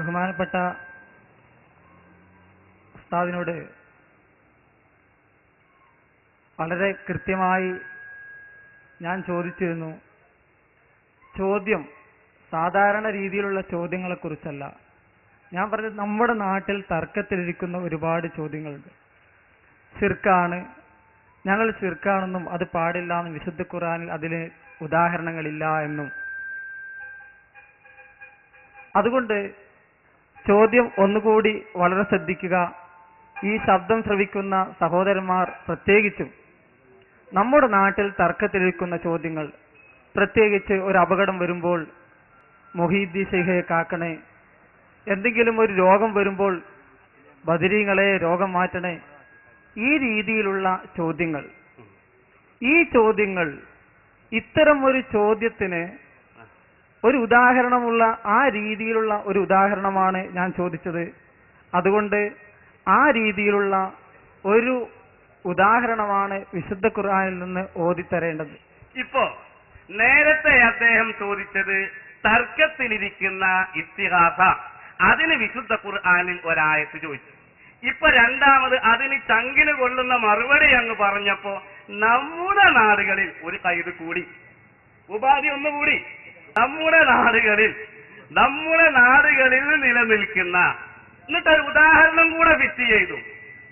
ബഹുമാനപ്പെട്ട ഉസ്താദിനോട് വളരെ കൃത്യമായി ഞാൻ ചോദിച്ചിരുന്നു. ചോദ്യം സാധാരണ രീതിയിലുള്ള ചോദ്യങ്ങളെക്കുറിച്ചല്ല. ഞാൻ പറഞ്ഞത് നമ്മുടെ നാട്ടിൽ തർക്കത്തിലിരിക്കുന്ന ഒരുപാട് ചോദ്യങ്ങളുണ്ട്. ശിർക്കാണ്, ഞങ്ങൾ ശിർക്കാണെന്നും അത് പാടില്ല എന്നും വിശുദ്ധ ഖുർആനിൽ അതിന് ഉദാഹരണങ്ങളില്ല എന്നും. അതുകൊണ്ട് ചോദ്യം ഒന്നുകൂടി വളരെ ശ്രദ്ധിക്കുക. ഈ ശബ്ദം ശ്രവിക്കുന്ന സഹോദരന്മാർ പ്രത്യേകിച്ചും നമ്മുടെ നാട്ടിൽ തർക്കത്തിലിരിക്കുന്ന ചോദ്യങ്ങൾ, പ്രത്യേകിച്ച് ഒരു അപകടം വരുമ്പോൾ മുഹീദ്ദീൻ ശൈഖയെ കാക്കണേ, എന്തെങ്കിലും ഒരു രോഗം വരുമ്പോൾ ബദരീങ്ങളെ രോഗം മാറ്റണേ, ഈ രീതിയിലുള്ള ചോദ്യങ്ങൾ, ഈ ചോദ്യങ്ങൾ, ഇത്തരം ഒരു ചോദ്യത്തിന് ഒരു ഉദാഹരണമുള്ള ആ രീതിയിലുള്ള ഒരു ഉദാഹരണമാണ് ഞാൻ ചോദിച്ചത്. അതുകൊണ്ട് ആ രീതിയിലുള്ള ഒരു ഉദാഹരണമാണ് വിശുദ്ധ ഖുർആനിൽ നിന്ന് ഓതിത്തരേണ്ടത്. ഇപ്പോ നേരത്തെ അദ്ദേഹം ചോദിച്ചത് തർക്കത്തിലിരിക്കുന്ന ഇസ്തിഗാസ, അതിന് വിശുദ്ധ ഖുർആനിൽ ഒരായത്ത് ചോദിച്ചു. ഇപ്പൊ രണ്ടാമത് അതിന് ചങ്കിന് കൊള്ളുന്ന മറുപടി അങ്ങ് പറഞ്ഞപ്പോ നമ്മുടെ നാടുകളിൽ ഒരു കൈത് കൂടി, ഉപാധി ഒന്നുകൂടി. നമ്മുടെ നാടുകളിൽ നിലനിൽക്കുന്ന, എന്നിട്ടൊരു ഉദാഹരണം കൂടെ ഫിറ്റ് ചെയ്തു.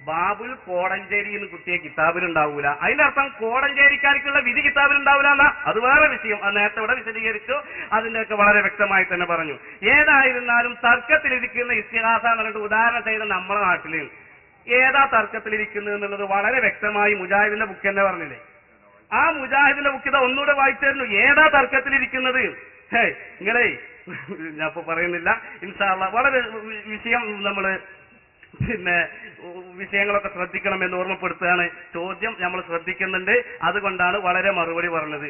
ബാബുൽ കോടഞ്ചേരി എന്ന് കുട്ടിയെ കിതാബിലുണ്ടാവൂല. അതിന്റെ അർത്ഥം കോടഞ്ചേരിക്കാർക്കുള്ള വിധി കിതാബിലുണ്ടാവൂല എന്നാ. അത് വേറെ വിഷയം, അത് നേരത്തെ ഇവിടെ വിശദീകരിച്ചു. അതിന്റെയൊക്കെ വളരെ വ്യക്തമായി തന്നെ പറഞ്ഞു. ഏതായിരുന്നാലും തർക്കത്തിലിരിക്കുന്ന ഇസ്തിഗാസ എന്ന് പറഞ്ഞിട്ട് ഉദാഹരണം ചെയ്ത നമ്മുടെ നാട്ടിൽ ഏതാ തർക്കത്തിലിരിക്കുന്നത് എന്നുള്ളത് വളരെ വ്യക്തമായി മുജാഹിദിന്റെ ബുക്ക് തന്നെ പറഞ്ഞില്ലേ. ആ മുജാഹിദിന്റെ ബുക്ക് ഇതാ ഒന്നുകൂടെ വായിച്ചായിരുന്നു. ഏതാ തർക്കത്തിലിരിക്കുന്നത്? നിങ്ങളെ ഞാൻ ഇപ്പൊ പറയുന്നില്ല, ഇൻഷാ അല്ലാഹ് വളരെ വിഷയം നമ്മള് വിഷയങ്ങളൊക്കെ ശ്രദ്ധിക്കണമെന്ന് ഓർമ്മപ്പെടുത്തുകയാണ്. ചോദ്യം നമ്മൾ ശ്രദ്ധിക്കുന്നുണ്ട്, അതുകൊണ്ടാണ് വളരെ മറുപടി പറഞ്ഞത്.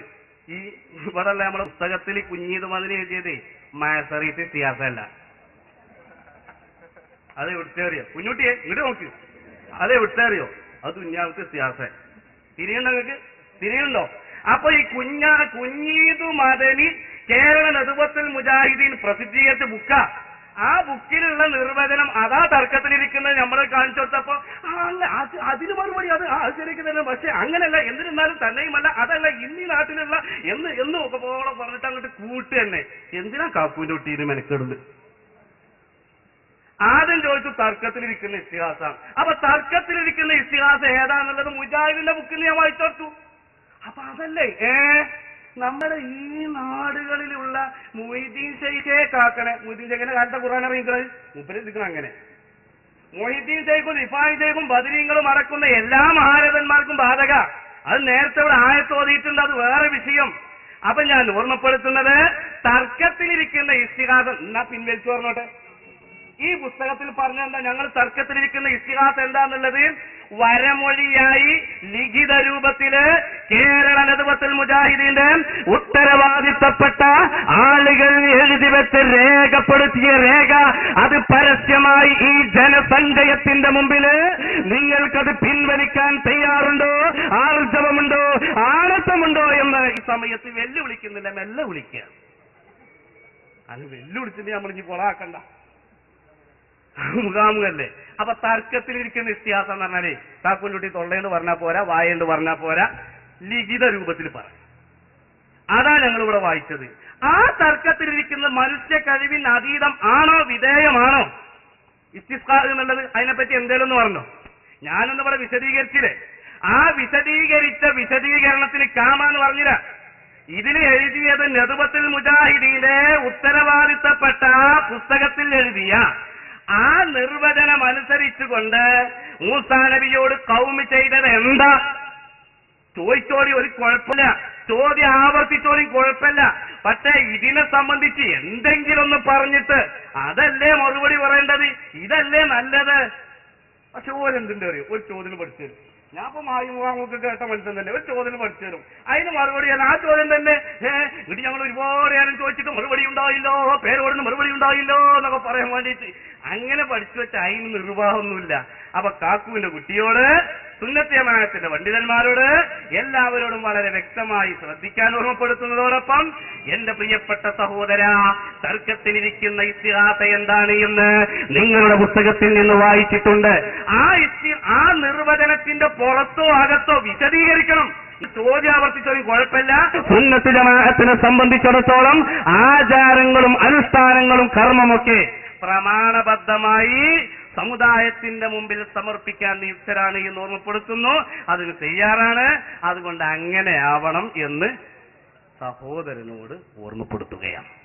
ഈ ഇവിടെ നമ്മളെ പുസ്തകത്തിൽ കുഞ്ഞീത് മതിന് എഴുതിയത് മാസറീത്ത് ഇത്തിഹാസമല്ല. അത് എവിടുത്തേറിയോ കുഞ്ഞുട്ടിയെ ഇങ്ങോട്ട് നോക്ക്, അത് എവിടുത്തേറിയോ? അത് കുഞ്ഞാവത്ത് ഇത്തിഹാസ. തിരിയുണ്ടോ നിങ്ങൾക്ക്? തിരിയുണ്ടോ? അപ്പൊ ഈ കുഞ്ഞീതു മദനി കേരള നദുവത്തുൽ മുജാഹിദീൻ പ്രസിദ്ധീകരിച്ച ബുക്ക. ആ ബുക്കിലുള്ള നിർവചനം അതാ തർക്കത്തിലിരിക്കുന്നത് നമ്മൾ കാണിച്ചു കൊടുത്തപ്പോ അതിന് മറുപടി അത് ശരിക്കും തന്നെ. പക്ഷെ അങ്ങനെയല്ല, എന്തിരുന്നാലും തന്നെയുമല്ല, അതല്ല ഇന്നീ നാട്ടിലുള്ള എന്ന് ഒക്കെ പോലെ പറഞ്ഞിട്ട് അങ്ങോട്ട് കൂട്ട് തന്നെ. എന്തിനാ കാക്കൂന്റെ ഒട്ടീന് മെനക്കെടുന്നത്? ആദ്യം ചോദിച്ചു തർക്കത്തിലിരിക്കുന്ന ഇസ്തിഹാസാണ്. അപ്പൊ തർക്കത്തിലിരിക്കുന്ന ഇസ്തിഹാസം ഏതാന്നുള്ളത് മുജാഹിദിന്റെ ബുക്കിൽ ഞാൻ വായിച്ചോർത്തു. അപ്പൊ അതല്ലേ നമ്മുടെ ഈ നാടുകളിലുള്ള മൊയ്തീൻ ശൈഖയെ കാക്കണേ. മൊയ്തീൻ ശൈഖിന്റെ കാലത്തെ ഖുർആൻ അറിയിക്കുന്നത് മുപ്പരിക്കണം. അങ്ങനെ മൊയ്തീൻ ശൈഖും റിഫായി ശൈഖും ബദരീങ്ങളും അടക്കുന്ന എല്ലാ മഹാരഥന്മാർക്കും ബാധക. അത് നേരത്തെ ഇവിടെ ആയത്തോതിയിട്ടുണ്ട്, അത് വേറെ വിഷയം. അപ്പൊ ഞാൻ ഓർമ്മപ്പെടുത്തുന്നത് തർക്കത്തിലിരിക്കുന്ന ഇസ്തിഗാസം എന്നാ പിൻവലിച്ചു പറഞ്ഞോട്ടെ. ഈ പുസ്തകത്തിൽ പറഞ്ഞെന്താ? ഞങ്ങൾ തർക്കത്തിലിരിക്കുന്ന ഇസ്തിഗാസ എന്താന്നുള്ളത് വരമൊഴിയായി ലിഖിത രൂപത്തില് കേരള നദുവത്തുൽ മുജാഹിദീന്റെ ഉത്തരവാദിത്തപ്പെട്ട ആളുകൾ എഴുതി വെച്ച് രേഖപ്പെടുത്തിയ രേഖ, അത് പരസ്യമായി ഈ ജനസഞ്ചയത്തിന്റെ മുമ്പില് നിങ്ങൾക്കത് പിൻവലിക്കാൻ തയ്യാറുണ്ടോ, ആർജവമുണ്ടോ, ആണത്തമുണ്ടോ എന്ന് ഈ സമയത്ത് വെല്ലുവിളിക്കുന്നില്ല. മെല്ലെ വിളിക്കുക. അത് വെല്ലുവിളിച്ചിട്ട് നമ്മൾ ഇനി കൊളാക്കണ്ട, മുഖാമുഖല്ലേ. അപ്പൊ തർക്കത്തിലിരിക്കുന്ന ഇസ്തിഹാസം എന്ന് പറഞ്ഞാലേ കാക്കുൻകുട്ടി തൊള്ളേന്ന് പറഞ്ഞാൽ പോരാ, വായേണ്ട് പറഞ്ഞാൽ പോരാ, ലിഖിത രൂപത്തിൽ പറ. അതാ ഞങ്ങൾ ഇവിടെ വായിച്ചത്. ആ തർക്കത്തിലിരിക്കുന്ന മനുഷ്യ കഴിവിന് അതീതം ആണോ വിധേയമാണോ ഇസ്തിസ്ഖാ എന്നുള്ളത്? അതിനെപ്പറ്റി എന്തേലും ഒന്ന് പറഞ്ഞോ? ഞാനൊന്ന് ഇവിടെ വിശദീകരിച്ചില്ലേ? ആ വിശദീകരിച്ച വിശദീകരണത്തിന് കാമാന്ന് പറഞ്ഞില്ല. ഇതിൽ എഴുതിയത് നദുവത്തുൽ മുജാഹിദീന്റെ ഉത്തരവാദിത്തപ്പെട്ട പുസ്തകത്തിൽ എഴുതിയ ആ നിർവചനം അനുസരിച്ചുകൊണ്ട് മൂസാ നബിയോട് കൗമ് ചെയ്തത് എന്താ? ചോദിച്ചോടി, ഒരു കുഴപ്പമില്ല. ചോദ്യം ആവർത്തിച്ചോടി കുഴപ്പമില്ല. പക്ഷെ ഇതിനെ സംബന്ധിച്ച് എന്തെങ്കിലും ഒന്ന് പറഞ്ഞിട്ട് അതല്ലേ മറുപടി പറയേണ്ടത്, ഇതല്ലേ നല്ലത്. പക്ഷെ ഓരെന്തിന്റെ അറിയും, ഒരു ചോദ്യം പഠിച്ചു തരും. ഞാൻ ഇപ്പൊ മായുമുഖാമൊക്കെ കേട്ട മനുഷ്യൻ തന്നെ ഒരു ചോദ്യം പഠിച്ചു തരും. അതിന് മറുപടി ആ ചോദ്യം തന്നെ. ഇത് ഞങ്ങൾ ഒരുപാട് നേരം ചോദിച്ചിട്ട് മറുപടി ഉണ്ടായില്ലോ, പേരോടുന്ന് മറുപടി ഉണ്ടായില്ലോ എന്നൊക്കെ പറയാൻ വേണ്ടിയിട്ട് അങ്ങനെ പഠിച്ചു വെച്ച അതിന് നിർവാഹമൊന്നുമില്ല. അപ്പൊ കാക്കുവിന്റെ കുട്ടിയോട് സുന്നത്ത് ജമാഅത്തിന്റെ പണ്ഡിതന്മാരോട് എല്ലാവരോടും വളരെ വ്യക്തമായി ശ്രദ്ധിക്കാൻ ഓർമ്മപ്പെടുത്തുന്നതോടൊപ്പം എന്റെ പ്രിയപ്പെട്ട സഹോദര, തർക്കത്തിലിരിക്കുന്ന ഇസ്തിഹാസ എന്താണ് എന്ന് നിങ്ങളുടെ പുസ്തകത്തിൽ നിന്ന് വായിച്ചിട്ടുണ്ട്. ആ നിർവചനത്തിന്റെ പുറത്തോ അകത്തോ വിശദീകരിക്കണം. ചോദ്യം ആവർത്തിച്ചൊരു കുഴപ്പമില്ല. സുന്നത്ത് ജമാഅത്തിനെ സംബന്ധിച്ചിടത്തോളം ആചാരങ്ങളും അനുഷ്ഠാനങ്ങളും കർമ്മമൊക്കെ പ്രമാണബദ്ധമായി സമുദായത്തിന്റെ മുമ്പിൽ സമർപ്പിക്കാൻ നിയുക്തരാണ് എന്ന് ഓർമ്മപ്പെടുത്തുന്നു. അതിന് തയ്യാറാണ്. അതുകൊണ്ട് അങ്ങനെ ആവണം എന്ന് സഹോദരനോട് ഓർമ്മപ്പെടുത്തുകയാണ്.